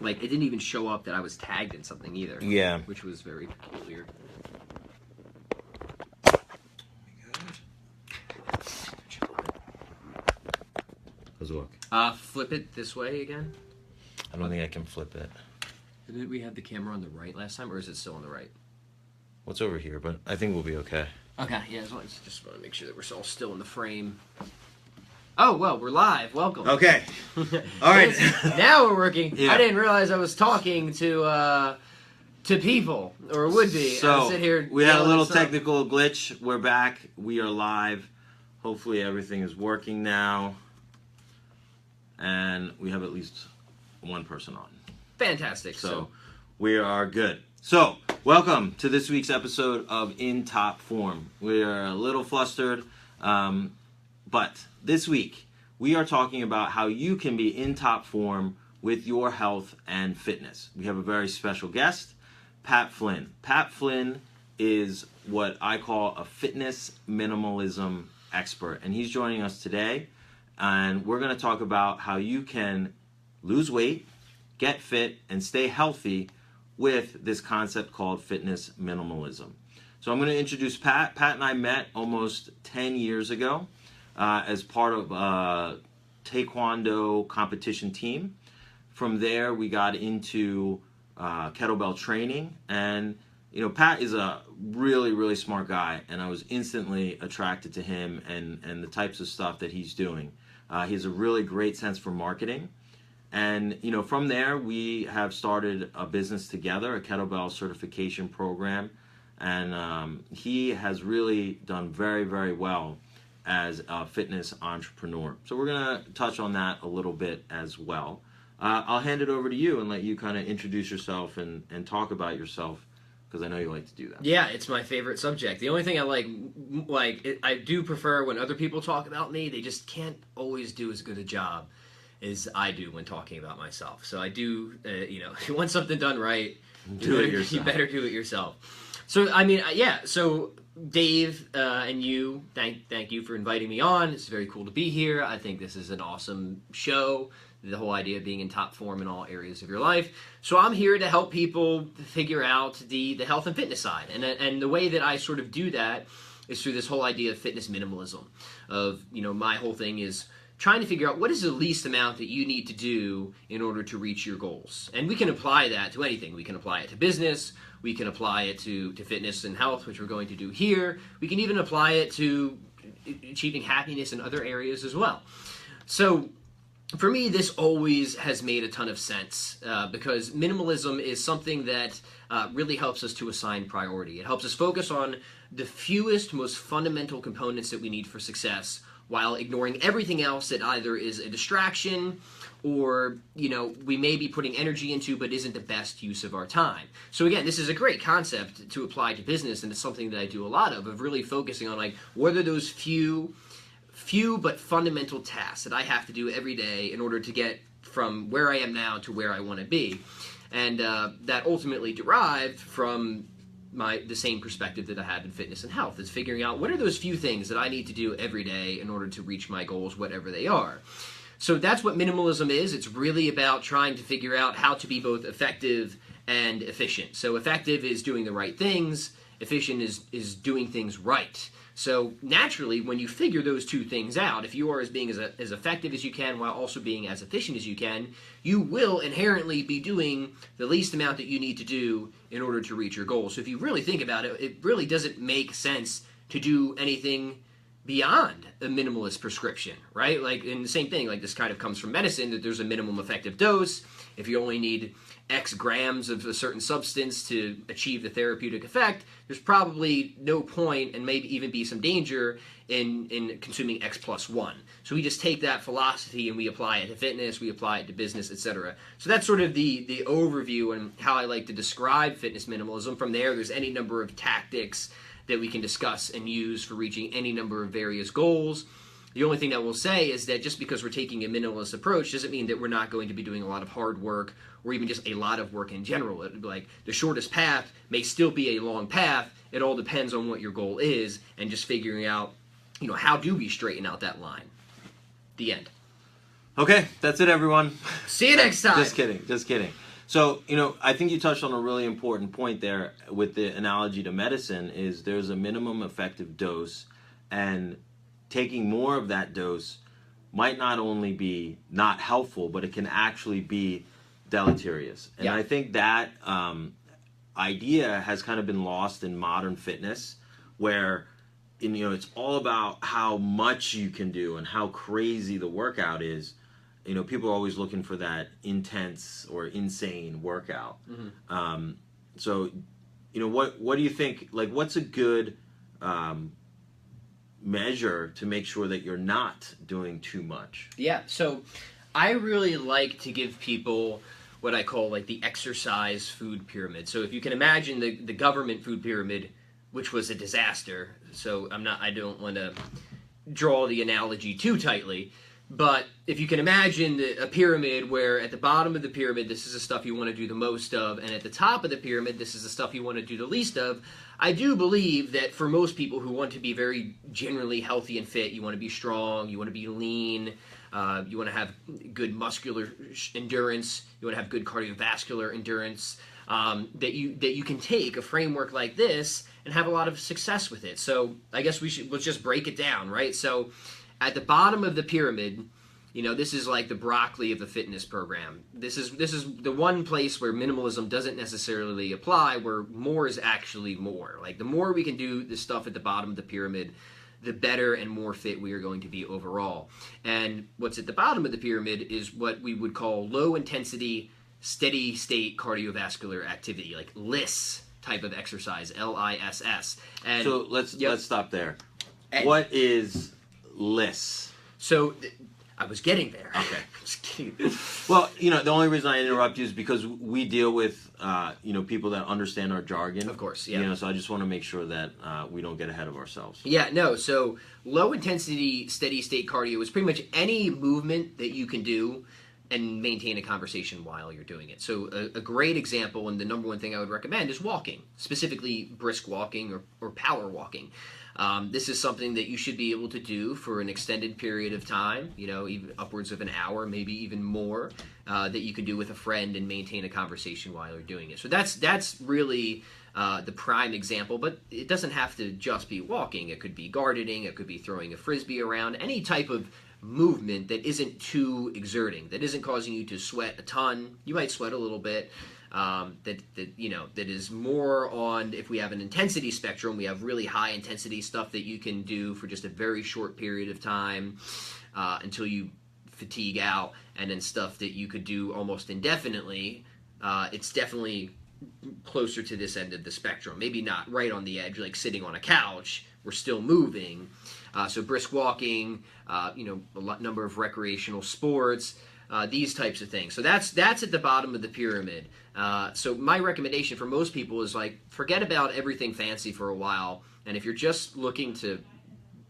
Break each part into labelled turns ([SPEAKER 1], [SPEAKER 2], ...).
[SPEAKER 1] Like, it didn't even show up that I was tagged in something either.
[SPEAKER 2] Yeah.
[SPEAKER 1] Which was very peculiar.
[SPEAKER 2] How's it look?
[SPEAKER 1] Flip it this way again.
[SPEAKER 2] I don't think I can flip it.
[SPEAKER 1] Did we have the camera on the right last time, or is it still on the right?
[SPEAKER 2] What's over here? But I think we'll be okay.
[SPEAKER 1] Okay, yeah, as long as just want to make sure that we're all still in the frame. Oh, well, we're live. Welcome.
[SPEAKER 2] Okay. All right.
[SPEAKER 1] Now we're working.
[SPEAKER 2] Yeah.
[SPEAKER 1] I didn't realize I was talking to people, or would be.
[SPEAKER 2] So,
[SPEAKER 1] sit here
[SPEAKER 2] we had a little
[SPEAKER 1] this up.
[SPEAKER 2] technical glitch. We're back. We are live. Hopefully everything is working now. And we have at least one person on.
[SPEAKER 1] Fantastic.
[SPEAKER 2] So we are good. So, welcome to this week's episode of In Top Form. We are a little flustered, but this week we are talking about how you can be in top form with your health and fitness. We have a very special guest, Pat Flynn. Pat Flynn is what I call a fitness minimalism expert, and he's joining us today, and we're going to talk about how you can lose weight, get fit, and stay healthy with this concept called fitness minimalism. So I'm going to introduce Pat. Pat and I met almost 10 years ago as part of a taekwondo competition team. From there, we got into kettlebell training. And, you know, Pat is a really, really smart guy. And I was instantly attracted to him and the types of stuff that he's doing. He has a really great sense for marketing. And, you know, from there, we have started a business together, a kettlebell certification program. And he has really done very, very well as a fitness entrepreneur. So we're going to touch on that a little bit as well. I'll hand it over to you and let you kind of introduce yourself and talk about yourself, because I know you like to do that.
[SPEAKER 1] Yeah, it's my favorite subject. The only thing I do prefer when other people talk about me, they just can't always do as good a job as I do when talking about myself. So I do, if you want something done right, you better do it yourself. So, I mean, yeah, so Dave and you, thank you for inviting me on. It's very cool to be here. I think this is an awesome show, the whole idea of being in top form in all areas of your life. So I'm here to help people figure out the health and fitness side. And the way that I sort of do that is through this whole idea of fitness minimalism. My whole thing is trying to figure out what is the least amount that you need to do in order to reach your goals. And we can apply that to anything. We can apply it to business. We can apply it to fitness and health, which we're going to do here. We can even apply it to achieving happiness in other areas as well. So for me, this always has made a ton of sense because minimalism is something that really helps us to assign priority. It helps us focus on the fewest, most fundamental components that we need for success, while ignoring everything else that either is a distraction or, we may be putting energy into but isn't the best use of our time. So again, this is a great concept to apply to business, and it's something that I do a lot of really focusing on, like, what are those few but fundamental tasks that I have to do every day in order to get from where I am now to where I want to be. And that ultimately derived from the same perspective that I have in fitness and health, is figuring out what are those few things that I need to do every day in order to reach my goals, whatever they are. So that's what minimalism is. It's really about trying to figure out how to be both effective and efficient. So effective is doing the right things. Efficient is doing things right. So naturally, when you figure those two things out, if you are being as effective as you can while also being as efficient as you can, you will inherently be doing the least amount that you need to do in order to reach your goals. So if you really think about it, it really doesn't make sense to do anything beyond a minimalist prescription, right? Like, in the same thing, like, this kind of comes from medicine, that there's a minimum effective dose. If you only need X grams of a certain substance to achieve the therapeutic effect, there's probably no point, and maybe even be some danger in consuming X plus 1. So we just take that philosophy and we apply it to fitness, we apply it to business, etc. So that's sort of the overview and how I like to describe fitness minimalism. From there's any number of tactics that we can discuss and use for reaching any number of various goals. The only thing that we'll say is that just because we're taking a minimalist approach doesn't mean that we're not going to be doing a lot of hard work or even just a lot of work in general. It'd be like the shortest path may still be a long path. It all depends on what your goal is and just figuring out, how do we straighten out that line? The end.
[SPEAKER 2] Okay, that's it, everyone.
[SPEAKER 1] See you next time.
[SPEAKER 2] Just kidding. So, I think you touched on a really important point there with the analogy to medicine is there's a minimum effective dose, and taking more of that dose might not only be not helpful, but it can actually be deleterious. And I think that idea has kind of been lost in modern fitness, where it's all about how much you can do and how crazy the workout is. People are always looking for that intense or insane workout. So, what do you think? Like, what's a good measure to make sure that you're not doing too much?
[SPEAKER 1] Yeah, so I really like to give people what I call like the exercise food pyramid. So if you can imagine the government food pyramid, which was a disaster. So I don't want to draw the analogy too tightly, but if you can imagine a pyramid where at the bottom of the pyramid, this is the stuff you want to do the most of, and at the top of the pyramid, this is the stuff you want to do the least of, I do believe that for most people who want to be very generally healthy and fit, you want to be strong, you want to be lean, you want to have good muscular endurance, you want to have good cardiovascular endurance, that you can take a framework like this and have a lot of success with it. So I guess let's just break it down, right? So at the bottom of the pyramid, this is like the broccoli of the fitness program. This is the one place where minimalism doesn't necessarily apply, where more is actually more. Like the more we can do the stuff at the bottom of the pyramid, the better and more fit we are going to be overall. And what's at the bottom of the pyramid is what we would call low intensity, steady state cardiovascular activity, like LISS type of exercise, LISS. And
[SPEAKER 2] so let's stop there. What is LISS?
[SPEAKER 1] So I was getting there.
[SPEAKER 2] Okay.
[SPEAKER 1] Just kidding.
[SPEAKER 2] Well, the only reason I interrupt you is because we deal with, people that understand our jargon.
[SPEAKER 1] Of course, yeah.
[SPEAKER 2] So I just want to make sure that we don't get ahead of ourselves.
[SPEAKER 1] Yeah, no. So low intensity, steady state cardio is pretty much any movement that you can do and maintain a conversation while you're doing it. So a great example, and the number one thing I would recommend, is walking, specifically brisk walking or power walking. This is something that you should be able to do for an extended period of time, even upwards of an hour, maybe even more, that you can do with a friend and maintain a conversation while you're doing it. So that's really the prime example, but it doesn't have to just be walking. It could be gardening, it could be throwing a frisbee around, any type of movement that isn't too exerting, that isn't causing you to sweat a ton. You might sweat a little bit. That is more on, if we have an intensity spectrum, we have really high intensity stuff that you can do for just a very short period of time until you fatigue out, and then stuff that you could do almost indefinitely. It's definitely closer to this end of the spectrum. Maybe not right on the edge, like sitting on a couch. We're still moving. So brisk walking, a number of recreational sports, these types of things. So that's at the bottom of the pyramid. So my recommendation for most people is like, forget about everything fancy for a while. And if you're just looking to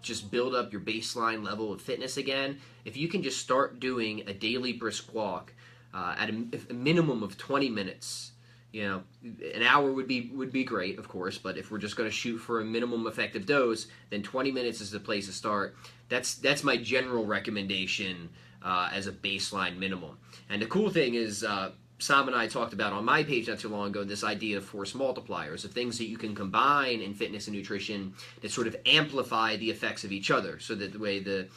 [SPEAKER 1] just build up your baseline level of fitness again, if you can just start doing a daily brisk walk at a minimum of 20 minutes, an hour would be great, of course, but if we're just going to shoot for a minimum effective dose, then 20 minutes is the place to start. That's my general recommendation as a baseline minimum. And the cool thing is, Sam and I talked about on my page not too long ago, this idea of force multipliers, of things that you can combine in fitness and nutrition that sort of amplify the effects of each other, so that the way the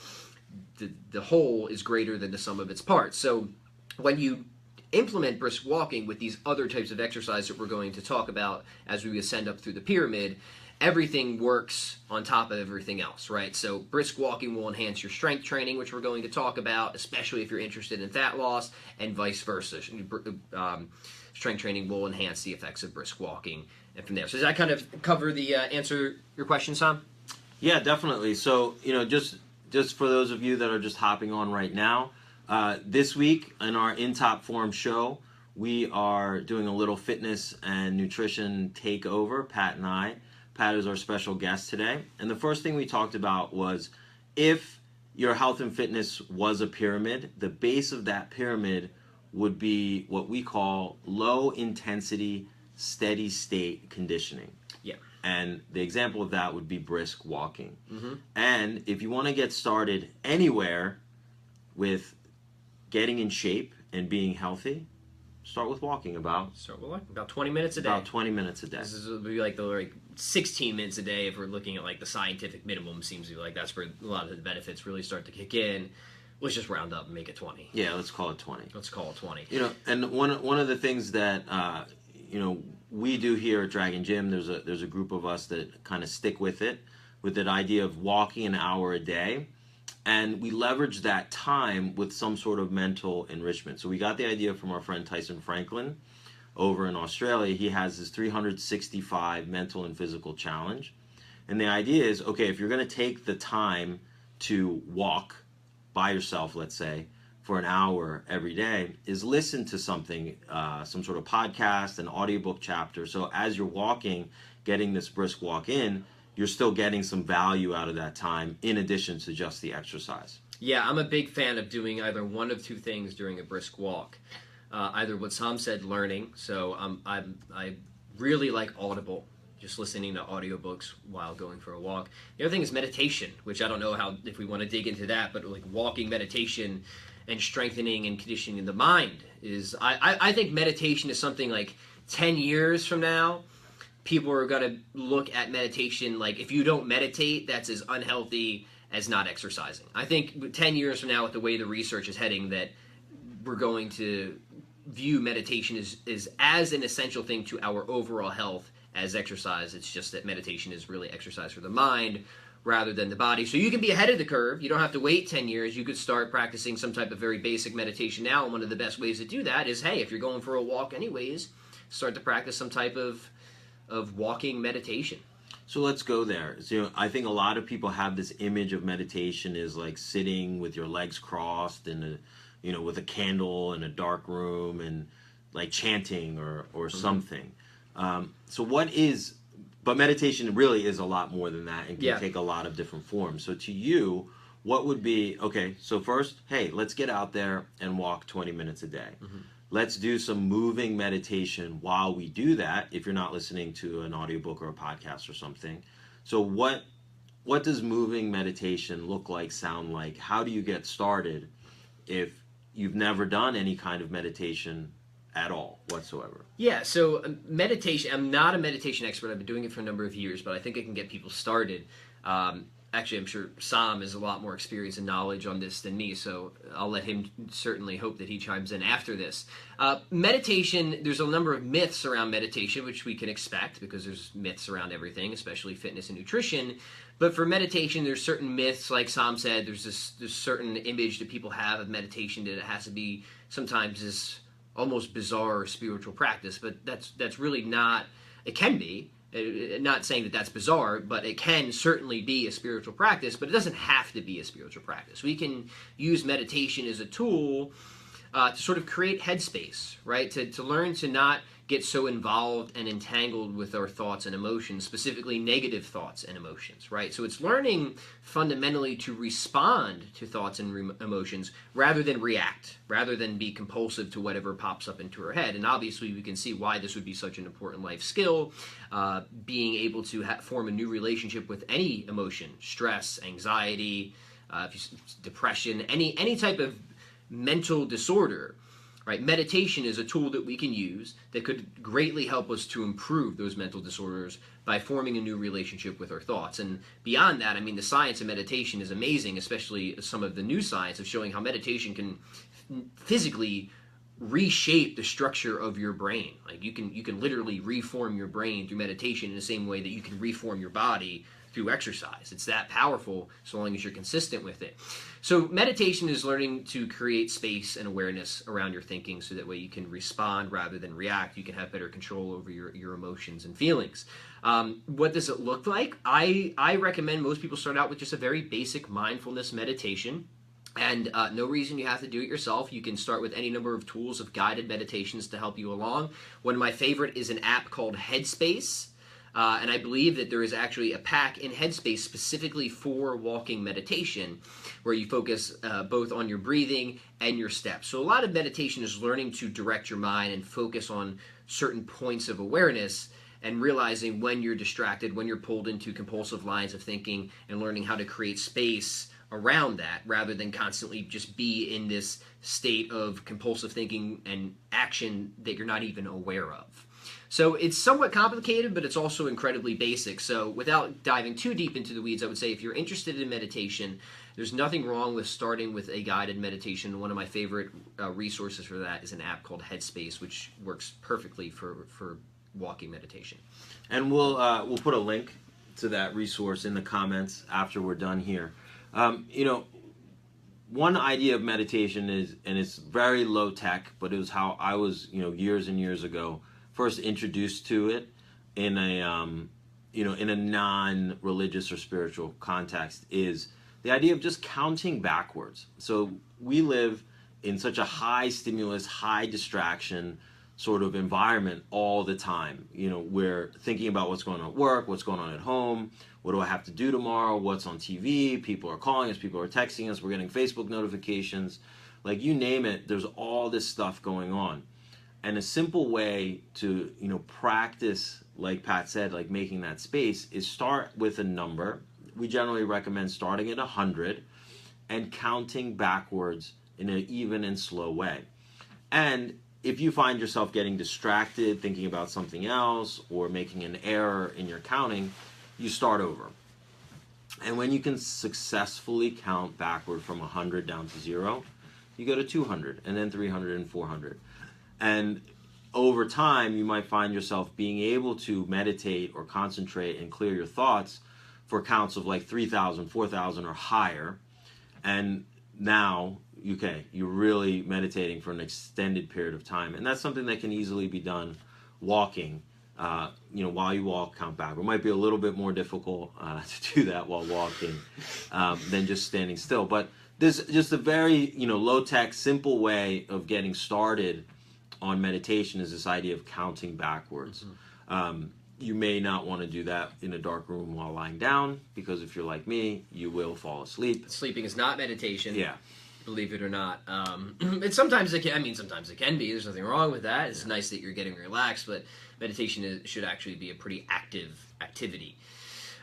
[SPEAKER 1] whole is greater than the sum of its parts. So when you implement brisk walking with these other types of exercise that we're going to talk about as we ascend up through the pyramid, everything works on top of everything else, right? So brisk walking will enhance your strength training, which we're going to talk about, especially if you're interested in fat loss, and vice versa. Strength training will enhance the effects of brisk walking, and from there. So does that kind of cover the answer your question, Sam?
[SPEAKER 2] Yeah, definitely. So, just for those of you that are just hopping on right now, this week in our In Top Form show, we are doing a little fitness and nutrition takeover, Pat and I. Pat is our special guest today. And the first thing we talked about was, if your health and fitness was a pyramid, the base of that pyramid would be what we call low intensity, steady state conditioning.
[SPEAKER 1] Yeah.
[SPEAKER 2] And the example of that would be brisk walking.
[SPEAKER 1] Mm-hmm.
[SPEAKER 2] And if you want to get started anywhere with getting in shape and being healthy, start with walking about.
[SPEAKER 1] Start with walking about 20 minutes a day.
[SPEAKER 2] About 20 minutes a day.
[SPEAKER 1] This would be like 16 minutes a day if we're looking at like the scientific minimum. Seems to be like that's where a lot of the benefits really start to kick in. Let's just round up and make it 20.
[SPEAKER 2] Yeah, let's call it 20.
[SPEAKER 1] Let's call it 20.
[SPEAKER 2] You know, and one of the things that we do here at Dragon Gym, there's a group of us that kind of stick with that idea of walking an hour a day, and we leverage that time with some sort of mental enrichment. So we got the idea from our friend Tyson Franklin over in Australia. He has his 365 mental and physical challenge, and the idea is, okay, if you're going to take the time to walk by yourself, let's say, for an hour every day, is listen to something, some sort of podcast, an audiobook chapter. So as you're walking, getting this brisk walk in, you're still getting some value out of that time in addition to just the exercise.
[SPEAKER 1] Yeah, I'm a big fan of doing either one of two things during a brisk walk. Either what Sam said, learning. So I really like Audible, just listening to audiobooks while going for a walk. The other thing is meditation, which I don't know if we want to dig into that, but like walking meditation and strengthening and conditioning the mind is, I think meditation is something like 10 years from now, people are going to look at meditation like if you don't meditate, that's as unhealthy as not exercising. I think 10 years from now, with the way the research is heading, that we're going to view meditation as an essential thing to our overall health as exercise. It's just that meditation is really exercise for the mind rather than the body. So you can be ahead of the curve. You don't have to wait 10 years. You could start practicing some type of very basic meditation now. And one of the best ways to do that is, hey, if you're going for a walk anyways, start to practice some type of walking meditation.
[SPEAKER 2] So let's go there. So, I think a lot of people have this image of meditation is like sitting with your legs crossed and with a candle in a dark room and like chanting or something. But meditation really is a lot more than that and can take a lot of different forms. So to you, what would be, okay, so first, hey, let's get out there and walk 20 minutes a day. Mm-hmm. Let's do some moving meditation while we do that, if you're not listening to an audiobook or a podcast or something. So what does moving meditation look like, sound like? How do you get started if you've never done any kind of meditation at all whatsoever?
[SPEAKER 1] Yeah, so meditation, I'm not a meditation expert. I've been doing it for a number of years, but I think I can get people started. Actually, I'm sure Sam has a lot more experience and knowledge on this than me, so I'll let him certainly hope that he chimes in after this. Meditation, there's a number of myths around meditation, which we can expect because there's myths around everything, especially fitness and nutrition. But for meditation, there's certain myths, like Sam said, there's certain image that people have of meditation that it has to be sometimes this almost bizarre spiritual practice, but that's really not. It can be. Not saying that that's bizarre, but it can certainly be a spiritual practice, but it doesn't have to be a spiritual practice. We can use meditation as a tool to sort of create headspace, right? To learn to not get so involved and entangled with our thoughts and emotions, specifically negative thoughts and emotions, right? So it's learning fundamentally to respond to thoughts and emotions rather than react, rather than be compulsive to whatever pops up into our head. And obviously we can see why this would be such an important life skill, being able to form a new relationship with any emotion, stress, anxiety, depression, any type of mental disorder. Right? Meditation is a tool that we can use that could greatly help us to improve those mental disorders by forming a new relationship with our thoughts. And beyond that, I mean, the science of meditation is amazing, especially some of the new science of showing how meditation can physically reshape the structure of your brain. Like you can literally reform your brain through meditation in the same way that you can reform your body through exercise. It's that powerful so long as you're consistent with it. So meditation is learning to create space and awareness around your thinking so that way you can respond rather than react. You can have better control over your emotions and feelings. What does it look like? I recommend most people start out with just a very basic mindfulness meditation. And no reason you have to do it yourself. You can start with any number of tools of guided meditations to help you along. One of my favorite is an app called Headspace. And I believe that there is actually a pack in Headspace specifically for walking meditation where you focus both on your breathing and your steps. So a lot of meditation is learning to direct your mind and focus on certain points of awareness and realizing when you're distracted, when you're pulled into compulsive lines of thinking, and learning how to create space around that rather than constantly just be in this state of compulsive thinking and action that you're not even aware of. So it's somewhat complicated, but it's also incredibly basic. So without diving too deep into the weeds, I would say if you're interested in meditation, there's nothing wrong with starting with a guided meditation. One of my favorite resources for that is an app called Headspace, which works perfectly for walking meditation.
[SPEAKER 2] And we'll put a link to that resource in the comments after we're done here. One idea of meditation is, and it's very low tech, but it was how I was, years and years ago, first introduced to it in a non-religious or spiritual context, is the idea of just counting backwards. So we live in such a high stimulus, high distraction sort of environment all the time. We're thinking about what's going on at work, what's going on at home, what do I have to do tomorrow, what's on TV, people are calling us, people are texting us, we're getting Facebook notifications, like you name it, there's all this stuff going on. And a simple way to, practice, like Pat said, like making that space, is start with a number. We generally recommend starting at 100 and counting backwards in an even and slow way. And if you find yourself getting distracted, thinking about something else, or making an error in your counting, you start over. And when you can successfully count backward from 100 down to 0, you go to 200, and then 300 and 400. And over time, you might find yourself being able to meditate or concentrate and clear your thoughts for counts of like 3,000, 4,000 or higher. And now, you're really meditating for an extended period of time. And that's something that can easily be done walking. While you walk, count backward. It might be a little bit more difficult to do that while walking than just standing still. But there's just a very, low-tech, simple way of getting started on meditation is this idea of counting backwards. Mm-hmm. You may not want to do that in a dark room while lying down, because if you're like me, you will fall asleep.
[SPEAKER 1] Sleeping is not meditation.
[SPEAKER 2] Yeah.
[SPEAKER 1] Believe it or not. Sometimes it can be. There's nothing wrong with that. It's nice that you're getting relaxed, but meditation should actually be a pretty active activity.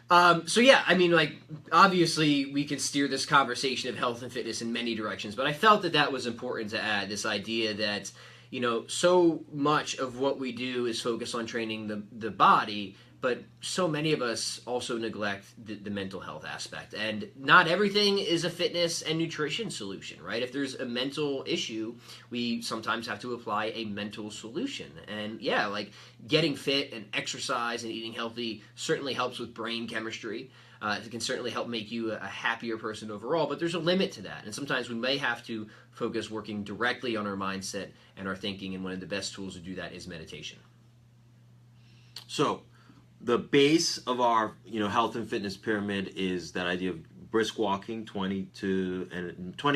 [SPEAKER 1] Obviously we can steer this conversation of health and fitness in many directions, but I felt that was important to add, this idea that, so much of what we do is focus on training the body, but so many of us also neglect the mental health aspect. And not everything is a fitness and nutrition solution, right? If there's a mental issue, we sometimes have to apply a mental solution. And getting fit and exercise and eating healthy certainly helps with brain chemistry. It can certainly help make you a happier person overall, but there's a limit to that. And sometimes we may have to focus working directly on our mindset and our thinking, and one of the best tools to do that is meditation.
[SPEAKER 2] So, the base of our, health and fitness pyramid is that idea of brisk walking, 20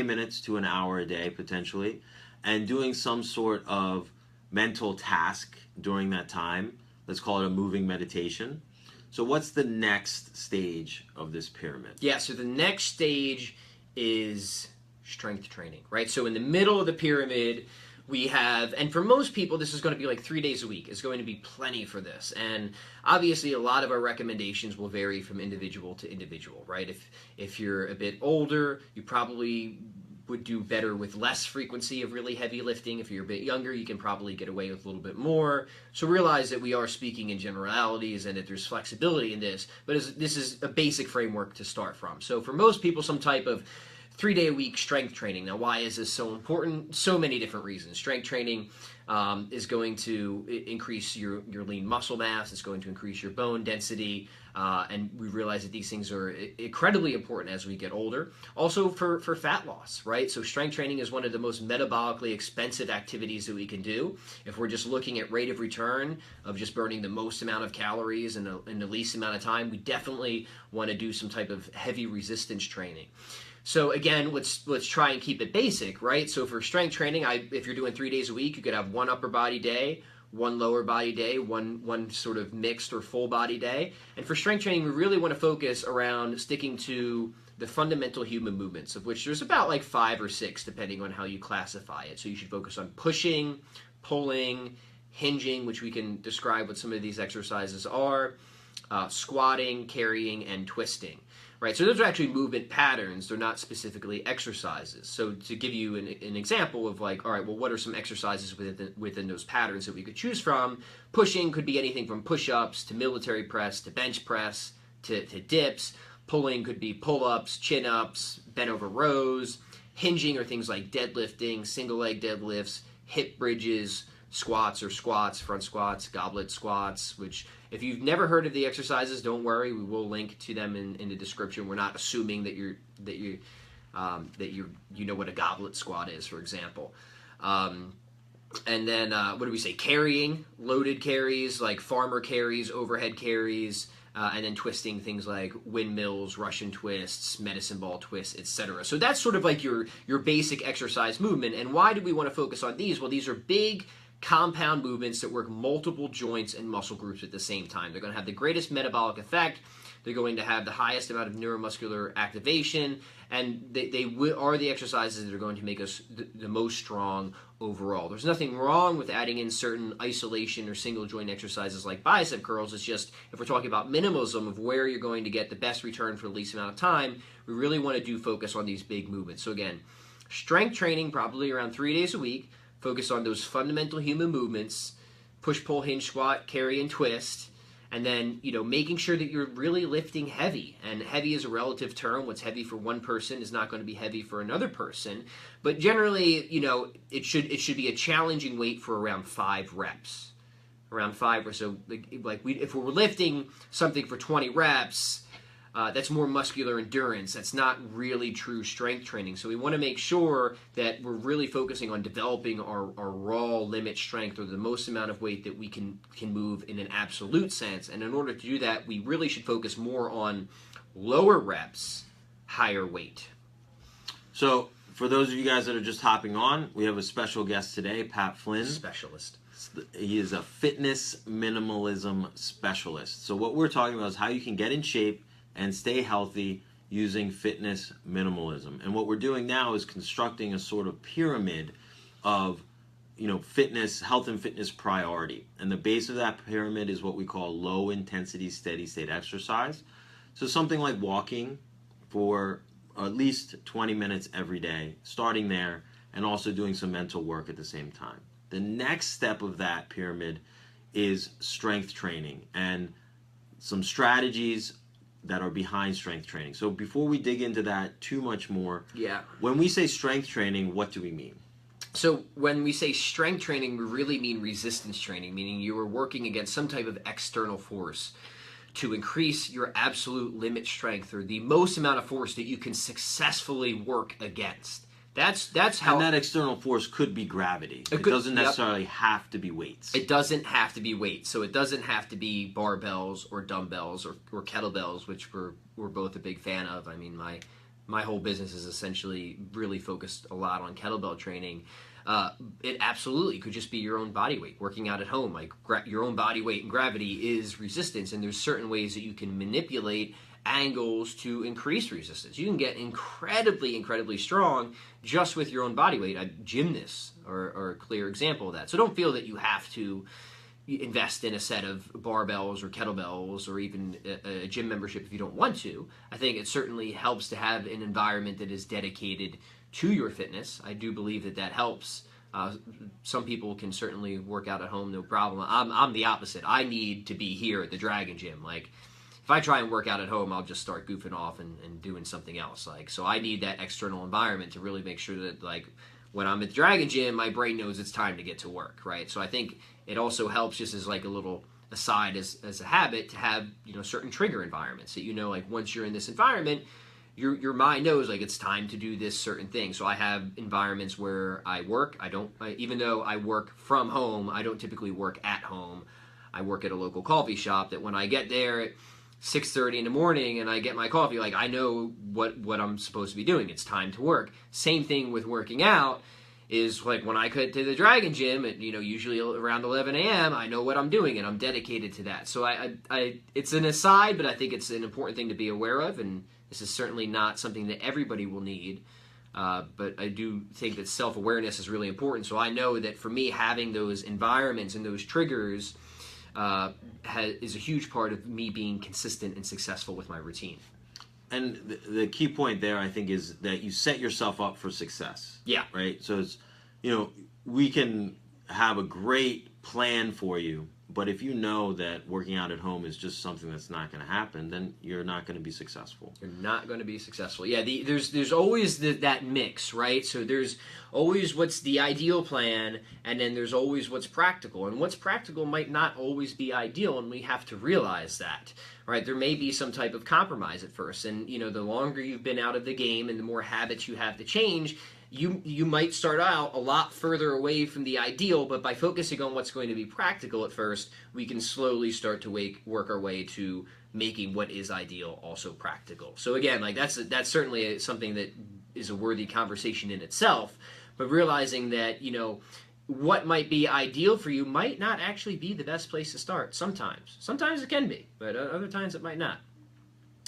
[SPEAKER 2] minutes to an hour a day potentially, and doing some sort of mental task during that time. Let's call it a moving meditation. So what's the next stage of this pyramid?
[SPEAKER 1] Yeah, so the next stage is strength training, right? So in the middle of the pyramid, we have, and for most people, this is going to be like 3 days a week. It's going to be plenty for this. And obviously, a lot of our recommendations will vary from individual to individual, right? If you're a bit older, you probably would do better with less frequency of really heavy lifting. If you're a bit younger, you can probably get away with a little bit more. So realize that we are speaking in generalities and that there's flexibility in this, but this is a basic framework to start from. So for most people, some type of 3-day-a-week strength training. Now, why is this so important? So many different reasons. Strength training is going to increase your lean muscle mass. It's going to increase your bone density. And we realize that these things are incredibly important as we get older. Also for fat loss, right? So strength training is one of the most metabolically expensive activities that we can do. If we're just looking at rate of return of just burning the most amount of calories in the least amount of time, we definitely want to do some type of heavy resistance training. So again, let's try and keep it basic, right? So for strength training, if you're doing 3 days a week, you could have one upper body day, one lower body day, one sort of mixed or full body day. And for strength training, we really want to focus around sticking to the fundamental human movements, of which there's about like 5 or 6, depending on how you classify it. So you should focus on pushing, pulling, hinging, which we can describe what some of these exercises are, squatting, carrying, and twisting. right? So those are actually movement patterns. They're not specifically exercises. So to give you an example of like, all right, well, what are some exercises within those patterns that we could choose from? Pushing could be anything from push-ups to military press to bench press to dips. Pulling could be pull-ups, chin-ups, bent over rows. Hinging are things like deadlifting, single leg deadlifts, hip bridges, squats or squats, front squats, goblet squats, which if you've never heard of the exercises, don't worry, we will link to them in the description. We're not assuming that you know what a goblet squat is, for example. And then what do we say? Carrying, loaded carries like farmer carries, overhead carries, and then twisting, things like windmills, Russian twists, medicine ball twists, etc. So that's sort of like your basic exercise movement. And why do we want to focus on these? Well, these are big compound movements that work multiple joints and muscle groups at the same time. They're going to have the greatest metabolic effect. They're going to have the highest amount of neuromuscular activation, and they are the exercises that are going to make us the most strong overall. There's nothing wrong with adding in certain isolation or single joint exercises like bicep curls. It's just, if we're talking about minimalism of where you're going to get the best return for the least amount of time, we really want to focus on these big movements. So again, strength training probably around 3 days a week. Focus on those fundamental human movements: push, pull, hinge, squat, carry, and twist. And then, making sure that you're really lifting heavy. And heavy is a relative term. What's heavy for one person is not going to be heavy for another person. But generally, it should be a challenging weight for around 5 reps. Around 5 or so. If we're lifting something for 20 reps, that's more muscular endurance. That's not really true strength training. So we want to make sure that we're really focusing on developing our raw limit strength, or the most amount of weight that we can move in an absolute sense. And in order to do that, we really should focus more on lower reps, higher weight.
[SPEAKER 2] So for those of you guys that are just hopping on, we have a special guest today, Pat Flynn.
[SPEAKER 1] Specialist.
[SPEAKER 2] He is a fitness minimalism specialist. So what we're talking about is how you can get in shape and stay healthy using fitness minimalism. And what we're doing now is constructing a sort of pyramid of, fitness, health and fitness priority. And the base of that pyramid is what we call low intensity, steady state exercise. So something like walking for at least 20 minutes every day, starting there, and also doing some mental work at the same time. The next step of that pyramid is strength training and some strategies that are behind strength training. So before we dig into that too much more, when we say strength training, what do we mean?
[SPEAKER 1] So when we say strength training, we really mean resistance training, meaning you are working against some type of external force to increase your absolute limit strength, or the most amount of force that you can successfully work against. That's how.
[SPEAKER 2] And that external force could be gravity. It doesn't necessarily have to be weights.
[SPEAKER 1] It doesn't have to be weights. So it doesn't have to be barbells or dumbbells or kettlebells, which we're both a big fan of. I mean, my whole business is essentially really focused a lot on kettlebell training. It absolutely could just be your own body weight, working out at home. Like your own body weight and gravity is resistance, and there's certain ways that you can manipulate angles to increase resistance. You can get incredibly strong just with your own body weight. Gymnasts are a clear example of that. So don't feel that you have to invest in a set of barbells or kettlebells or even a gym membership if you don't want to. I think it certainly helps to have an environment that is dedicated to your fitness. I do believe that helps. Some people can certainly work out at home, no problem. I'm the opposite. I need to be here at the Dragon Gym. Like, if I try and work out at home, I'll just start goofing off and doing something else. So I need that external environment to really make sure that, when I'm at the Dragon Gym, my brain knows it's time to get to work, right? So I think it also helps, just as a little aside, as a habit, to have certain trigger environments that once you're in this environment, your mind knows it's time to do this certain thing. So I have environments where I work. Even though I work from home, I don't typically work at home. I work at a local coffee shop that when I get there at 6:30 in the morning and I get my coffee, I know what I'm supposed to be doing. It's time to work. Same thing with working out is when I cut to the Dragon Gym at usually around 11 a.m. I know what I'm doing and I'm dedicated to that. So I it's an aside, but I think it's an important thing to be aware of, and this is certainly not something that everybody will need. But I do think that self-awareness is really important. So I know that for me, having those environments and those triggers is a huge part of me being consistent and successful with my routine.
[SPEAKER 2] and the key point there, I think, is that you set yourself up for success.
[SPEAKER 1] Yeah.
[SPEAKER 2] Right? So it's, we can have a great plan for you, but if you know that working out at home is just something that's not going to happen, then you're not going to be successful.
[SPEAKER 1] You're not going to be successful. Yeah, there's always that mix, right? So there's always what's the ideal plan, and then there's always what's practical. And what's practical might not always be ideal, and we have to realize that, right? There may be some type of compromise at first, and the longer you've been out of the game and the more habits you have to change, you might start out a lot further away from the ideal, but by focusing on what's going to be practical at first, we can slowly start to work our way to making what is ideal also practical. So again, like that's certainly something that is a worthy conversation in itself, but realizing that, what might be ideal for you might not actually be the best place to start sometimes. Sometimes it can be, but other times it might not.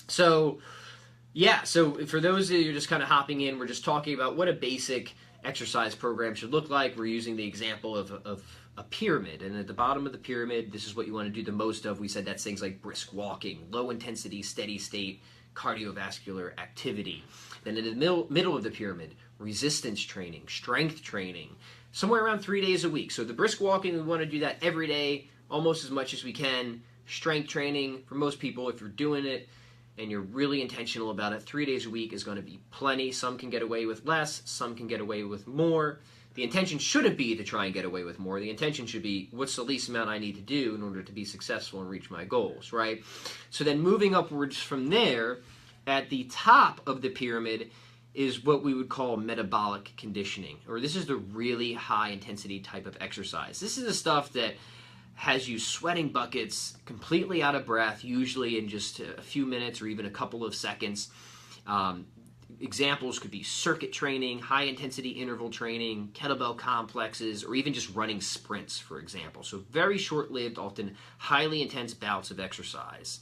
[SPEAKER 1] So yeah, so for those of you who are just kind of hopping in, we're just talking about what a basic exercise program should look like. We're using the example of a pyramid, and at the bottom of the pyramid, this is what you want to do the most of. We said that's things like brisk walking, low intensity, steady state, cardiovascular activity. Then in the middle of the pyramid, resistance training, strength training, somewhere around 3 days a week. So the brisk walking, we want to do that every day, almost as much as we can. Strength training, for most people, if you're doing it and you're really intentional about it, 3 days a week is going to be plenty. Some can get away with less, some can get away with more. The intention shouldn't be to try and get away with more. The intention should be, what's the least amount I need to do in order to be successful and reach my goals, right? So then moving upwards from there, at the top of the pyramid is what we would call metabolic conditioning, or this is the really high intensity type of exercise. This is the stuff that has you sweating buckets, completely out of breath, usually in just a few minutes or even a couple of seconds. Examples could be circuit training, high-intensity interval training, kettlebell complexes, or even just running sprints, for example. So very short-lived, often highly intense bouts of exercise.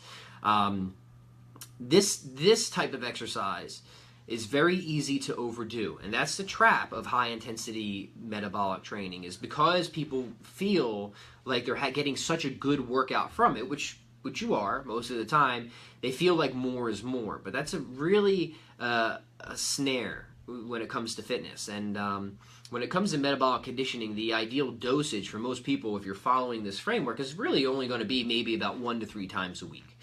[SPEAKER 1] This type of exercise is very easy to overdo, and that's the trap of high-intensity metabolic training, is because people feel like they're getting such a good workout from it, which you are most of the time. They feel like more is more, but that's a really a snare when it comes to fitness. And when it comes to metabolic conditioning, the ideal dosage for most people, if you're following this framework, is really only going to be maybe about 1 to 3 times a week.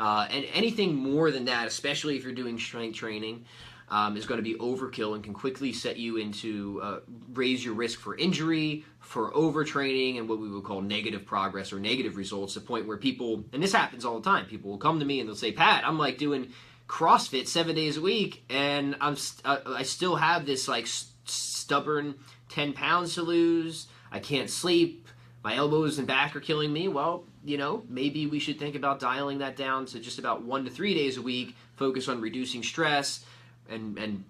[SPEAKER 1] And anything more than that, especially if you're doing strength training, is going to be overkill and can quickly set you into raise your risk for injury, for overtraining, and what we would call negative progress or negative results, to the point where people, and this happens all the time, people will come to me and they'll say, Pat, I'm like doing CrossFit 7 days a week, and I still have this like stubborn 10 pounds to lose, I can't sleep, my elbows and back are killing me. Well, maybe we should think about dialing that down to just about 1 to 3 days a week, focus on reducing stress, and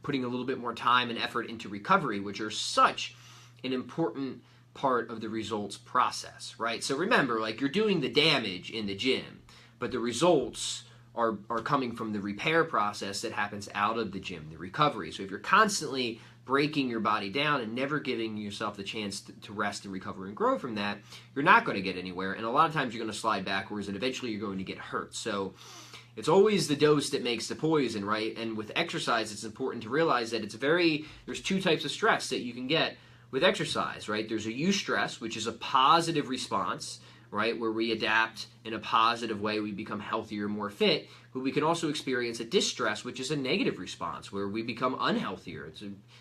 [SPEAKER 1] putting a little bit more time and effort into recovery, which are such an important part of the results process, right? So remember, like, you're doing the damage in the gym, but the results are coming from the repair process that happens out of the gym, the recovery. So if you're constantly breaking your body down and never giving yourself the chance to rest and recover and grow from that, you're not going to get anywhere, and a lot of times you're going to slide backwards, and eventually you're going to get hurt. So it's always the dose that makes the poison, right? And with exercise, it's important to realize that there's 2 types of stress that you can get with exercise, right? There's a eustress, which is a positive response, right, where we adapt in a positive way, we become healthier, more fit. But we can also experience a distress, which is a negative response, where we become unhealthier.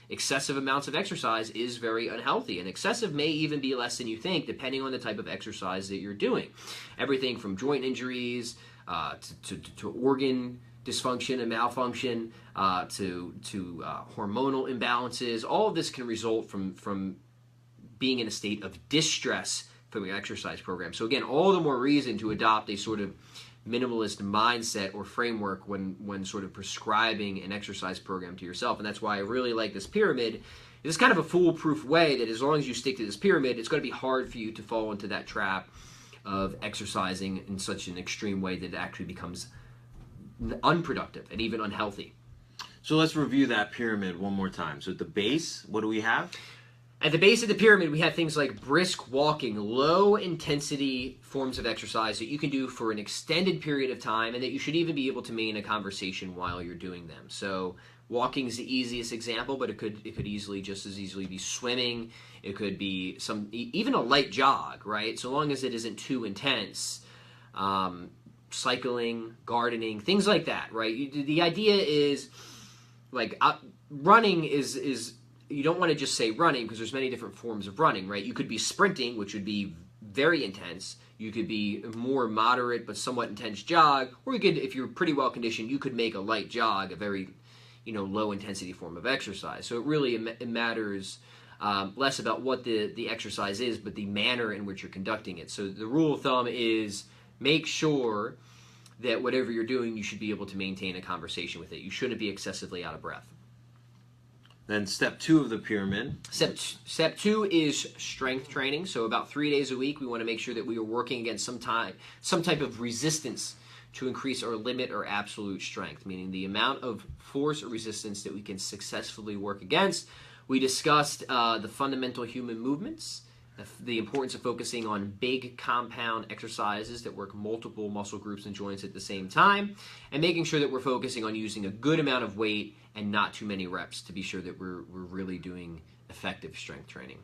[SPEAKER 1] Excessive amounts of exercise is very unhealthy, and excessive may even be less than you think, depending on the type of exercise that you're doing. Everything from joint injuries to organ dysfunction and malfunction, to hormonal imbalances. All of this can result from being in a state of distress from your exercise program. So again, all the more reason to adopt a sort of minimalist mindset or framework when sort of prescribing an exercise program to yourself. And that's why I really like this pyramid. It's kind of a foolproof way that as long as you stick to this pyramid, it's going to be hard for you to fall into that trap of exercising in such an extreme way that it actually becomes unproductive and even unhealthy.
[SPEAKER 2] So let's review that pyramid one more time. So at the base, what do we have?
[SPEAKER 1] At the base of the pyramid, we have things like brisk walking, low-intensity forms of exercise that you can do for an extended period of time and that you should even be able to maintain a conversation while you're doing them. So walking is the easiest example, but it could easily, just as easily be swimming. It could be even a light jog, right? So long as it isn't too intense. Cycling, gardening, things like that, right? The idea is, like, running is you don't want to just say running because there's many different forms of running, right? You could be sprinting, which would be very intense. You could be more moderate but somewhat intense jog, or you could, if you're pretty well conditioned, you could make a light jog a very, low intensity form of exercise. So it really it matters less about what the exercise is, but the manner in which you're conducting it. So the rule of thumb is make sure that whatever you're doing, you should be able to maintain a conversation with it. You shouldn't be excessively out of breath.
[SPEAKER 2] Then step 2 of the pyramid.
[SPEAKER 1] Step 2 is strength training. So about 3 days a week, we want to make sure that we are working against some type of resistance to increase or limit our absolute strength, meaning the amount of force or resistance that we can successfully work against. We discussed the fundamental human movements, the importance of focusing on big compound exercises that work multiple muscle groups and joints at the same time, and making sure that we're focusing on using a good amount of weight and not too many reps to be sure that we're really doing effective strength training.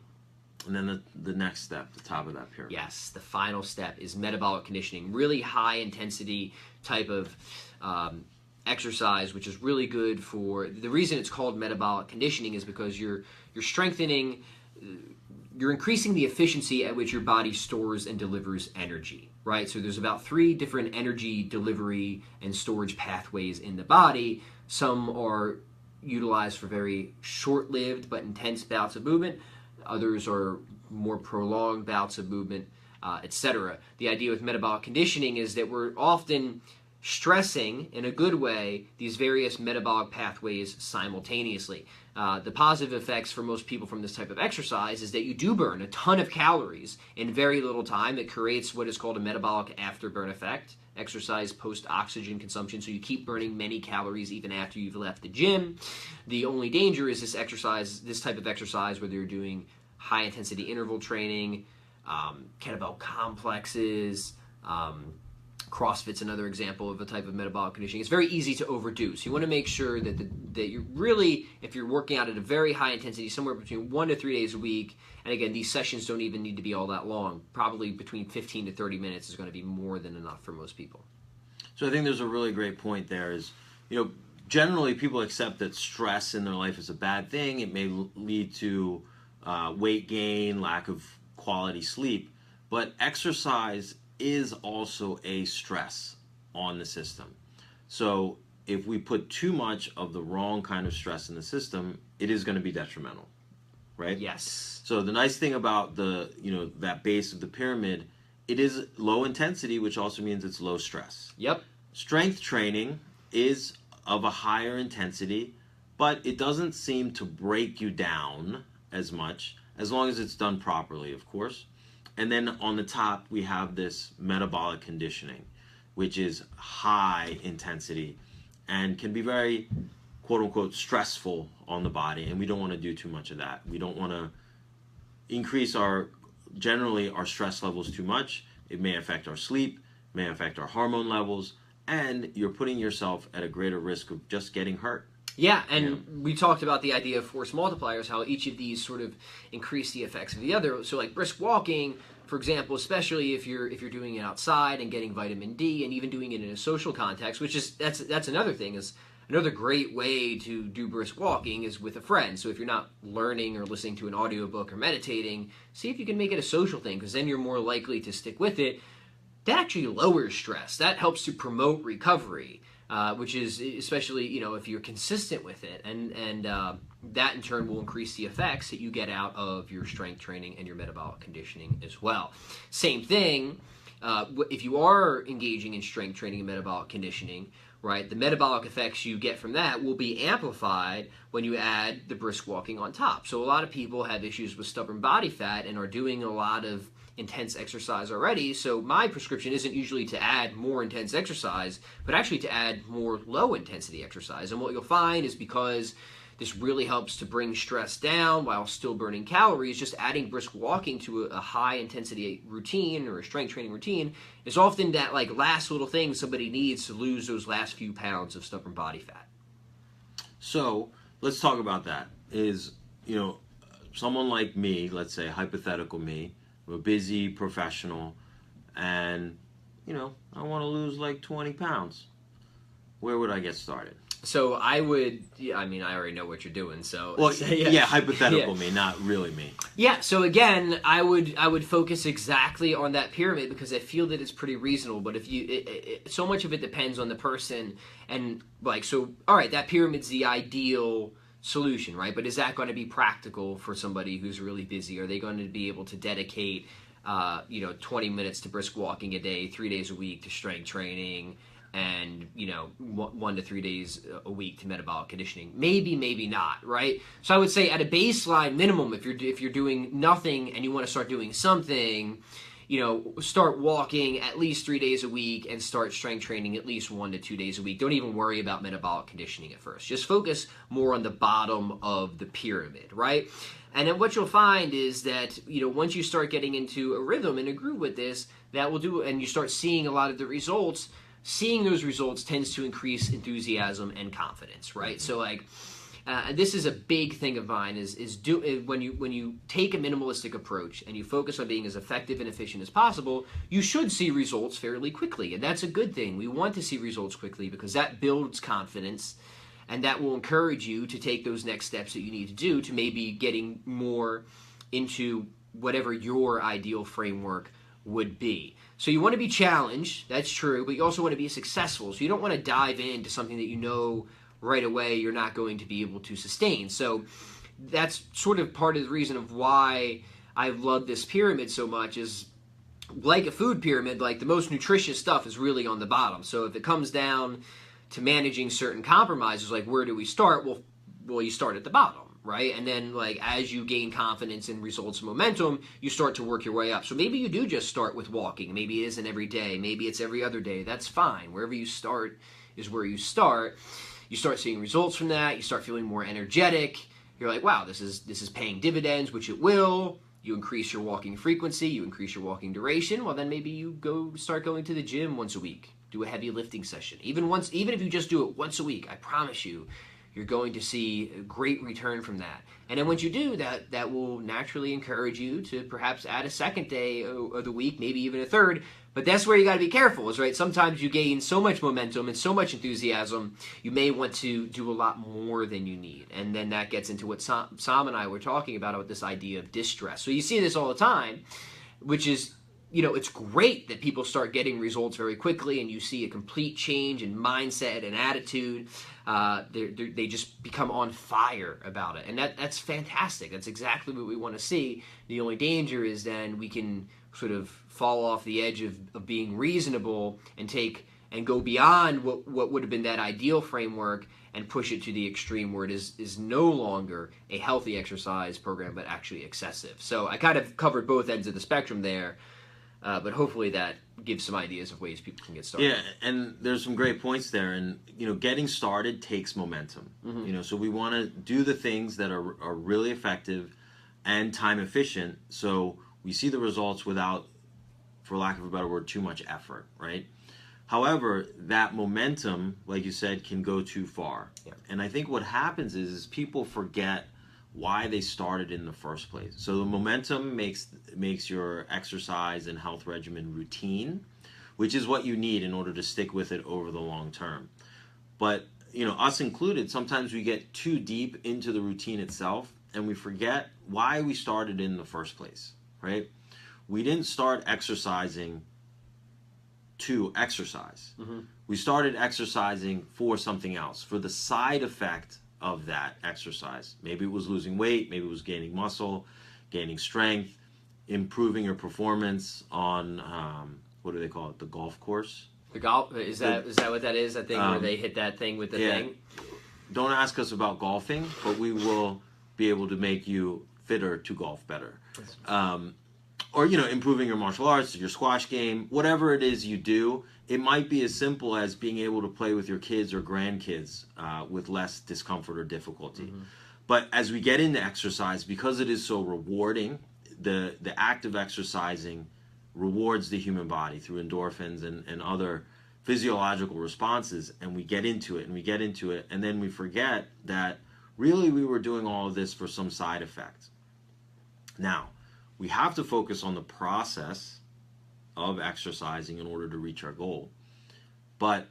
[SPEAKER 2] And then the next step, the top of that pyramid.
[SPEAKER 1] Yes, the final step is metabolic conditioning, really high intensity type of exercise, which is really good for, the reason it's called metabolic conditioning is because you're strengthening, you're increasing the efficiency at which your body stores and delivers energy, right? So there's about 3 different energy delivery and storage pathways in the body. Some are utilized for very short-lived but intense bouts of movement. Others are more prolonged bouts of movement, etc. The idea with metabolic conditioning is that we're often stressing, in a good way, these various metabolic pathways simultaneously. The positive effects for most people from this type of exercise is that you do burn a ton of calories in very little time. It creates what is called a metabolic afterburn effect, exercise post-oxygen consumption, so you keep burning many calories even after you've left the gym. The only danger is this type of exercise, whether you're doing high-intensity interval training, kettlebell complexes, CrossFit's another example of a type of metabolic conditioning. It's very easy to overdo. So you want to make sure that you really, if you're working out at a very high intensity, somewhere between 1 to 3 days a week, and again, these sessions don't even need to be all that long. Probably between 15 to 30 minutes is going to be more than enough for most people.
[SPEAKER 2] So I think there's a really great point there is, generally people accept that stress in their life is a bad thing. It may lead to weight gain, lack of quality sleep, but exercise is also a stress on the system. So if we put too much of the wrong kind of stress in the system, it is going to be detrimental, right?
[SPEAKER 1] Yes.
[SPEAKER 2] So the nice thing about that base of the pyramid, it is low intensity, which also means it's low stress.
[SPEAKER 1] Yep.
[SPEAKER 2] Strength training is of a higher intensity, but it doesn't seem to break you down as much, as long as it's done properly, of course. And then on the top, we have this metabolic conditioning, which is high intensity and can be very, quote unquote, stressful on the body. And we don't want to do too much of that. We don't want to increase generally our stress levels too much. It may affect our sleep, may affect our hormone levels, and you're putting yourself at a greater risk of just getting hurt.
[SPEAKER 1] Yeah, and we talked about the idea of force multipliers, how each of these sort of increase the effects of the other. So like brisk walking, for example, especially if you're doing it outside and getting vitamin D and even doing it in a social context, which is that's another thing, is another great way to do brisk walking is with a friend. So if you're not learning or listening to an audiobook or meditating, see if you can make it a social thing, because then you're more likely to stick with it. That actually lowers stress. That helps to promote recovery. Which is especially, if you're consistent with it, and that in turn will increase the effects that you get out of your strength training and your metabolic conditioning as well. Same thing, if you are engaging in strength training and metabolic conditioning, right, the metabolic effects you get from that will be amplified when you add the brisk walking on top. So a lot of people have issues with stubborn body fat and are doing a lot of intense exercise already, so my prescription isn't usually to add more intense exercise, but actually to add more low intensity exercise. And what you'll find is, because This really helps to bring stress down while still burning calories. Just adding brisk walking to a high intensity routine or a strength training routine is often that like last little thing somebody needs to lose those last few pounds of stubborn body fat.
[SPEAKER 2] So let's talk about that. Is, someone like me, let's say hypothetical me, I'm a busy professional, and I want to lose like 20 pounds. Where would I get started?
[SPEAKER 1] So I would, I already know what you're doing. So
[SPEAKER 2] well, hypothetical me, not really me.
[SPEAKER 1] Yeah. So again, I would focus exactly on that pyramid because I feel that it's pretty reasonable. But if you, so much of it depends on the person, and like, so all right, that pyramid's the ideal solution, right? But is that going to be practical for somebody who's really busy? Are they going to be able to dedicate 20 minutes to brisk walking a day, 3 days a week to strength training, and 1 to 3 days a week to metabolic conditioning? Maybe not, right? So I would say at a baseline minimum, if you're doing nothing and you want to start doing something, start walking at least 3 days a week and start strength training at least 1 to 2 days a week. Don't even worry about metabolic conditioning at first. Just focus more on the bottom of the pyramid, right? And then what you'll find is that, once you start getting into a rhythm and a groove with this, that will do, and you start seeing a lot of the results, seeing those results tends to increase enthusiasm and confidence, right? So like, this is a big thing of mine when you take a minimalistic approach and you focus on being as effective and efficient as possible, you should see results fairly quickly. And that's a good thing. We want to see results quickly because that builds confidence, and that will encourage you to take those next steps that you need to do to maybe getting more into whatever your ideal framework would be. So you want to be challenged, that's true, but you also want to be successful. So you don't want to dive into something that right away you're not going to be able to sustain. So that's sort of part of the reason of why I love this pyramid so much is, like a food pyramid, like the most nutritious stuff is really on the bottom. So if it comes down to managing certain compromises, like where do we start? Well, you start at the bottom, right? And then like as you gain confidence and results and momentum, you start to work your way up. So maybe you do just start with walking. Maybe it isn't every day. Maybe it's every other day. That's fine. Wherever you start is where you start. You start seeing results from that. You start feeling more energetic. You're like, wow, this is paying dividends, which it will. You increase your walking frequency. You increase your walking duration. Well, then maybe you start going to the gym once a week. Do a heavy lifting session. Even if you just do it once a week, I promise you, you're going to see a great return from that. And then once you do that, that will naturally encourage you to perhaps add a second day of the week, maybe even a third. But that's where you got to be careful, is right. Sometimes you gain so much momentum and so much enthusiasm, you may want to do a lot more than you need. And then that gets into what Sam and I were talking about this idea of distress. So you see this all the time, which is, it's great that people start getting results very quickly and you see a complete change in mindset and attitude. They just become on fire about it. And that's fantastic. That's exactly what we want to see. The only danger is then we can sort of fall off the edge of being reasonable and go beyond what would have been that ideal framework and push it to the extreme where it is no longer a healthy exercise program, but actually excessive. So I kind of covered both ends of the spectrum there. But hopefully that gives some ideas of ways people can get started.
[SPEAKER 2] Yeah, and there's some great points there. And, getting started takes momentum. Mm-hmm. So we want to do the things that are really effective and time efficient so we see the results without, for lack of a better word, too much effort, right? However, that momentum, like you said, can go too far. Yeah. And I think what happens is people forget why they started in the first place. So the momentum makes your exercise and health regimen routine, which is what you need in order to stick with it over the long term. But, us included, sometimes we get too deep into the routine itself and we forget why we started in the first place, right? We didn't start exercising to exercise. Mm-hmm. We started exercising for something else, for the side effect of that exercise. Maybe it was losing weight, maybe it was gaining muscle, gaining strength, improving your performance on what do they call it? The golf course?
[SPEAKER 1] The golf is that what that is? That thing where they hit that thing with the thing?
[SPEAKER 2] Don't ask us about golfing, but we will be able to make you fitter to golf better. or improving your martial arts, your squash game, whatever it is you do. It might be as simple as being able to play with your kids or grandkids with less discomfort or difficulty. But as we get into exercise, because it is so rewarding, the act of exercising rewards the human body through endorphins and other physiological responses, and we get into it, and then we forget that really we were doing all of this for some side effect. Now, we have to focus on the process of exercising in order to reach our goal. But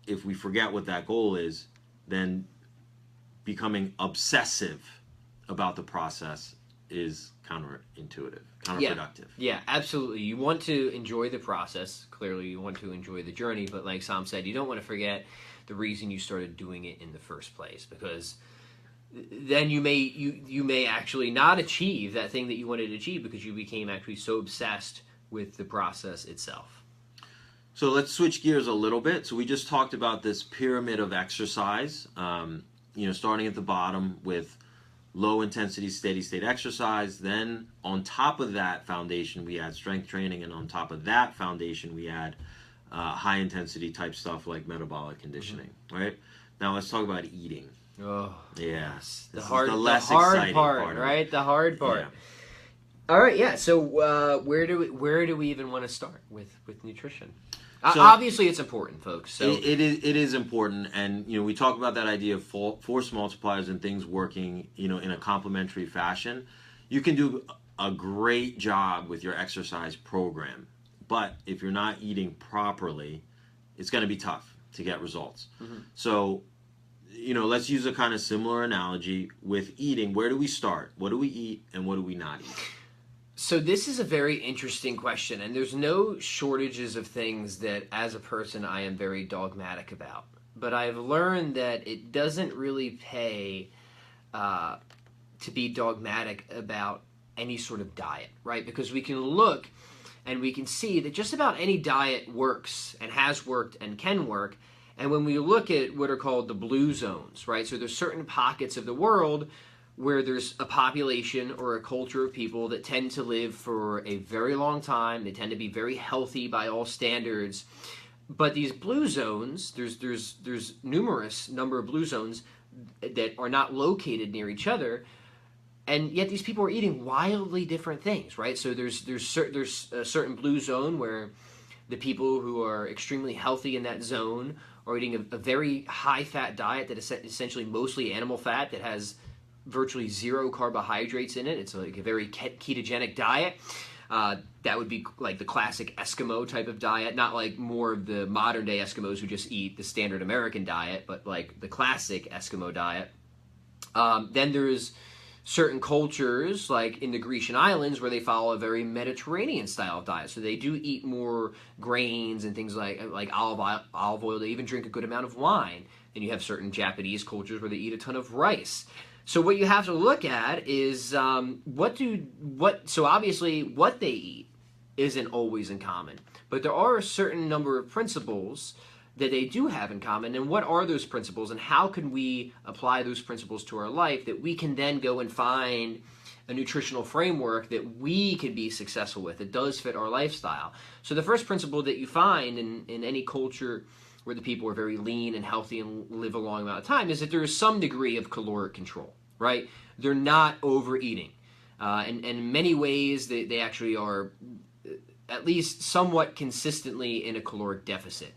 [SPEAKER 2] if we forget what that goal is, then becoming obsessive about the process is counterproductive.
[SPEAKER 1] Yeah, absolutely. You want to enjoy the process. Clearly, you want to enjoy the journey. But like Sam said, you don't want to forget the reason you started doing it in the first place, because then you may actually not achieve that thing that you wanted to achieve because you became actually so obsessed with the process itself.
[SPEAKER 2] So let's switch gears a little bit. So we just talked about this pyramid of exercise, starting at the bottom with low intensity, steady state exercise. Then on top of that foundation, we add strength training. And on top of that foundation, we add high intensity type stuff like metabolic conditioning, right? Now let's talk about eating.
[SPEAKER 1] Oh,
[SPEAKER 2] yeah.
[SPEAKER 1] Yes.
[SPEAKER 2] The
[SPEAKER 1] hard
[SPEAKER 2] exciting
[SPEAKER 1] part, right? The hard part.
[SPEAKER 2] Yeah.
[SPEAKER 1] All right, yeah. So where do we even want to start with nutrition?
[SPEAKER 2] So,
[SPEAKER 1] obviously, it's important, folks. So
[SPEAKER 2] it is important, and we talk about that idea of force multipliers and things working, in a complementary fashion. You can do a great job with your exercise program, but if you're not eating properly, it's going to be tough to get results. So, let's use a kind of similar analogy with eating. Where do we start? What do we eat, and what do we not eat?
[SPEAKER 1] So this is a very interesting question, and there's no shortages of things that, as a person, I am very dogmatic about. But I've learned that it doesn't really pay to be dogmatic about any sort of diet, right? Because we can look and we can see that just about any diet works and has worked and can work. And when we look at what are called the blue zones, right? So there's certain pockets of the world where there's a population or a culture of people that tend to live for a very long time. They tend to be very healthy by all standards. But these blue zones, there's numerous number of blue zones that are not located near each other, and yet these people are eating wildly different things, right? So there's a certain blue zone where the people who are extremely healthy in that zone are eating a very high-fat diet that is essentially mostly animal fat that has virtually zero carbohydrates in it. It's like a very ketogenic diet. That would be like the classic Eskimo type of diet, not like more of the modern day Eskimos who just eat the standard American diet, but like the classic Eskimo diet. Then there's certain cultures, like in the Grecian islands, where they follow a very Mediterranean style of diet. So they do eat more grains and things like olive oil. They even drink a good amount of wine. Then you have certain Japanese cultures where they eat a ton of rice. So what you have to look at is so obviously what they eat isn't always in common, but there are a certain number of principles that they do have in common. And what are those principles, and how can we apply those principles to our life that we can then go and find a nutritional framework that we can be successful with, that does fit our lifestyle? So the first principle that you find in any culture where the people are very lean and healthy and live a long amount of time is that there is some degree of caloric control, right? They're not overeating. And in many ways, they actually are at least somewhat consistently in a caloric deficit.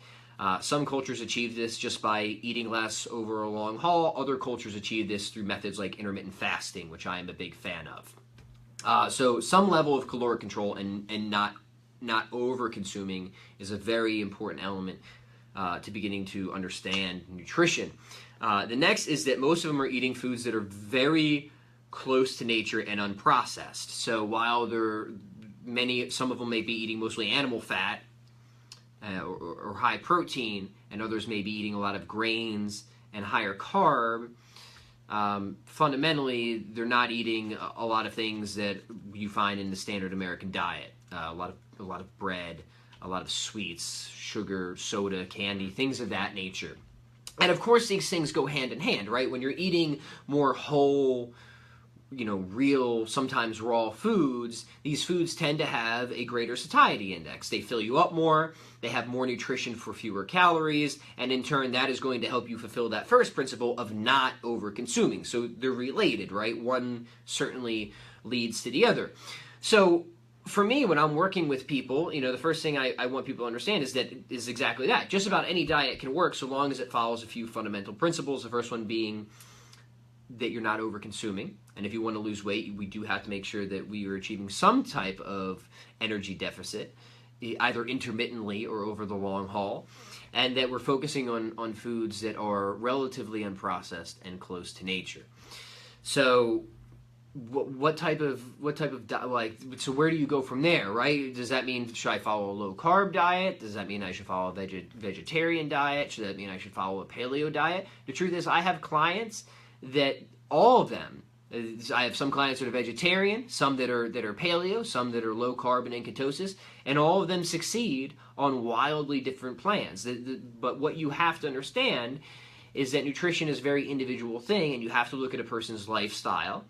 [SPEAKER 1] Some cultures achieve this just by eating less over a long haul. Other cultures achieve this through methods like intermittent fasting, which I am a big fan of. So some level of caloric control and not over-consuming is a very important element to beginning to understand nutrition. The next is that most of them are eating foods that are very close to nature and unprocessed. So while some of them may be eating mostly animal fat or high protein, and others may be eating a lot of grains and higher carb, fundamentally they're not eating a lot of things that you find in the standard American diet. A lot of bread, a lot of sweets, sugar, soda, candy, things of that nature. And of course these things go hand in hand, right? When you're eating more whole, real, sometimes raw foods, these foods tend to have a greater satiety index. They fill you up more, they have more nutrition for fewer calories, and in turn that is going to help you fulfill that first principle of not over consuming. So they're related, right? One certainly leads to the other. So for me, when I'm working with people, the first thing I want people to understand is exactly that. Just about any diet can work so long as it follows a few fundamental principles. The first one being that you're not over consuming. And if you want to lose weight, we do have to make sure that we are achieving some type of energy deficit, either intermittently or over the long haul, and that we're focusing on foods that are relatively unprocessed and close to nature. So what type of so where do you go from there, right? Does that mean, should I follow a low carb diet? Does that mean I should follow a vegetarian diet? Should that mean I should follow a paleo diet? The truth is, I have clients that all of them, I have some clients that are vegetarian, some that are paleo, some that are low carb and in ketosis, and all of them succeed on wildly different plans. But what you have to understand is that nutrition is a very individual thing, and you have to look at a person's lifestyle,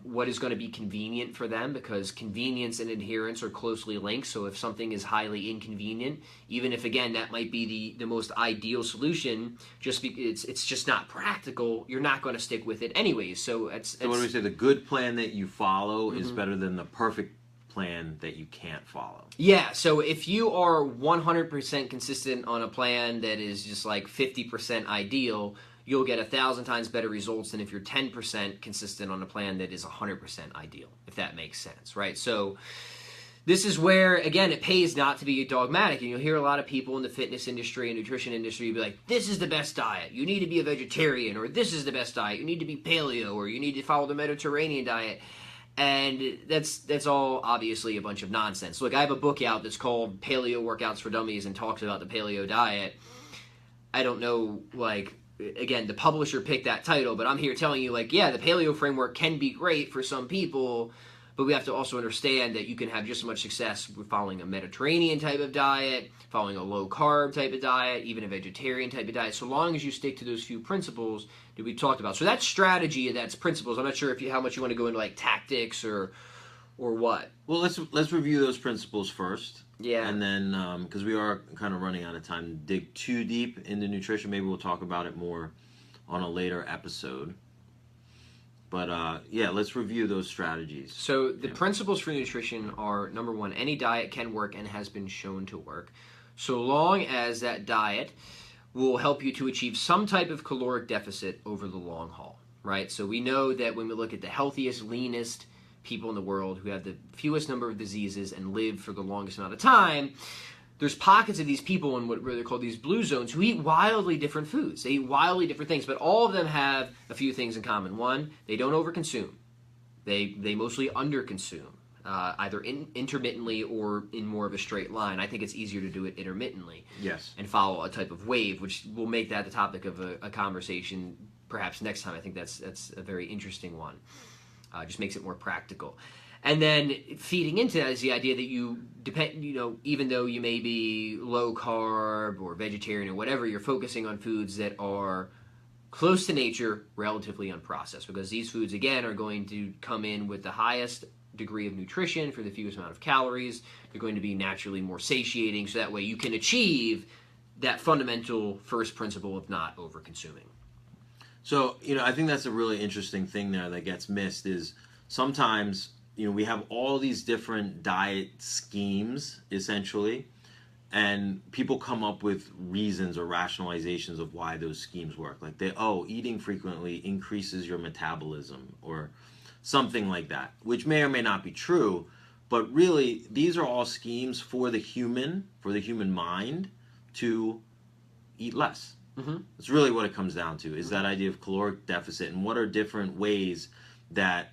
[SPEAKER 1] what is going to be convenient for them, because convenience and adherence are closely linked. So if something is highly inconvenient, even if, again, that might be the most ideal solution, just because it's just not practical, you're not going to stick with it anyways. So what
[SPEAKER 2] do we say? The good plan that you follow is better than the perfect plan that you can't follow.
[SPEAKER 1] Yeah, so if you are 100% consistent on a plan that is just like 50% ideal, you'll get 1,000 times better results than if you're 10% consistent on a plan that is 100% ideal, if that makes sense, right? So this is where, again, it pays not to be dogmatic. And you'll hear a lot of people in the fitness industry and nutrition industry be like, this is the best diet. You need to be a vegetarian, or this is the best diet. You need to be paleo, or you need to follow the Mediterranean diet. And that's all obviously a bunch of nonsense. Look, I have a book out that's called Paleo Workouts for Dummies and talks about the paleo diet. I don't know, again, the publisher picked that title, but I'm here telling you, yeah, the paleo framework can be great for some people, but we have to also understand that you can have just as much success with following a Mediterranean type of diet, following a low-carb type of diet, even a vegetarian type of diet, so long as you stick to those few principles that we talked about. So that's strategy and that's principles. I'm not sure how much you want to go into, tactics or what.
[SPEAKER 2] Well, let's review those principles first.
[SPEAKER 1] Yeah.
[SPEAKER 2] And then, because we are kind of running out of time to dig too deep into nutrition, maybe we'll talk about it more on a later episode. But yeah, let's review those strategies.
[SPEAKER 1] So the principles for nutrition are, number one, any diet can work and has been shown to work, so long as that diet will help you to achieve some type of caloric deficit over the long haul, right? So we know that when we look at the healthiest, leanest people in the world who have the fewest number of diseases and live for the longest amount of time, there's pockets of these people in what they're called these blue zones who eat wildly different foods. They eat wildly different things, but all of them have a few things in common. One, they don't overconsume. They mostly underconsume, either intermittently or in more of a straight line. I think it's easier to do it intermittently.
[SPEAKER 2] Yes. And
[SPEAKER 1] follow a type of wave, which will make that the topic of a conversation perhaps next time. I think that's a very interesting one. Just makes it more practical. And then feeding into that is the idea that you depend, even though you may be low carb or vegetarian or whatever, you're focusing on foods that are close to nature, relatively unprocessed, because these foods, again, are going to come in with the highest degree of nutrition for the fewest amount of calories. They're going to be naturally more satiating, so that way you can achieve that fundamental first principle of not over-consuming.
[SPEAKER 2] So, I think that's a really interesting thing there that gets missed is sometimes, we have all these different diet schemes, essentially, and people come up with reasons or rationalizations of why those schemes work. Like eating frequently increases your metabolism or something like that, which may or may not be true, but really these are all schemes for the human mind to eat less. Mm-hmm. That's really what it comes down to, is that idea of caloric deficit and what are different ways that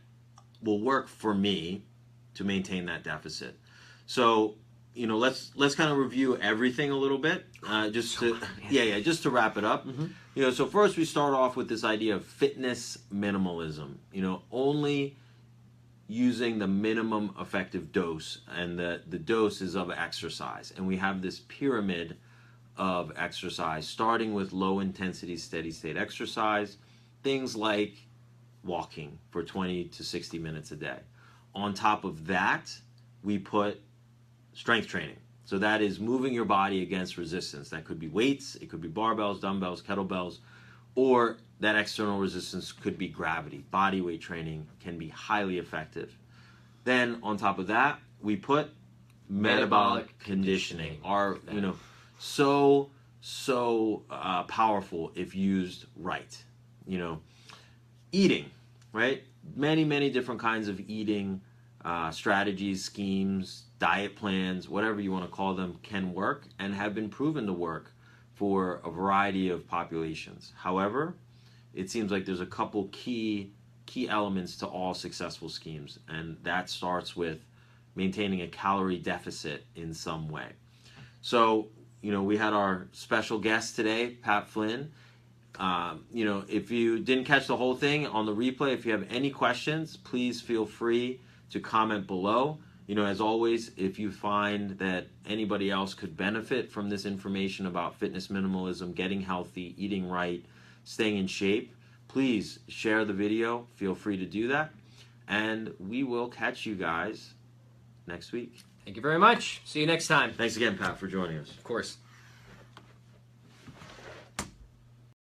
[SPEAKER 2] will work for me to maintain that deficit. So, let's kind of review everything a little bit, just to wrap it up. Mm-hmm. So first we start off with this idea of fitness minimalism. Only using the minimum effective dose, and the dose is of exercise. And we have this pyramid of exercise, starting with low intensity, steady state exercise, things like walking for 20 to 60 minutes a day. On top of that, we put strength training. So that is moving your body against resistance. That could be weights, it could be barbells, dumbbells, kettlebells, or that external resistance could be gravity. Body weight training can be highly effective. Then on top of that, we put metabolic conditioning. Our, so powerful if used right. Eating, right? Many different kinds of eating strategies, schemes, diet plans, whatever you want to call them, can work and have been proven to work for a variety of populations. However, it seems like there's a couple key elements to all successful schemes, and that starts with maintaining a calorie deficit in some way. So, we had our special guest today, Pat Flynn. If you didn't catch the whole thing on the replay, if you have any questions, please feel free to comment below. As always, if you find that anybody else could benefit from this information about fitness minimalism, getting healthy, eating right, staying in shape, please share the video. Feel free to do that. And we will catch you guys next week.
[SPEAKER 1] Thank you very much. See you next time.
[SPEAKER 2] Thanks again, Pat, for joining us.
[SPEAKER 1] Of course.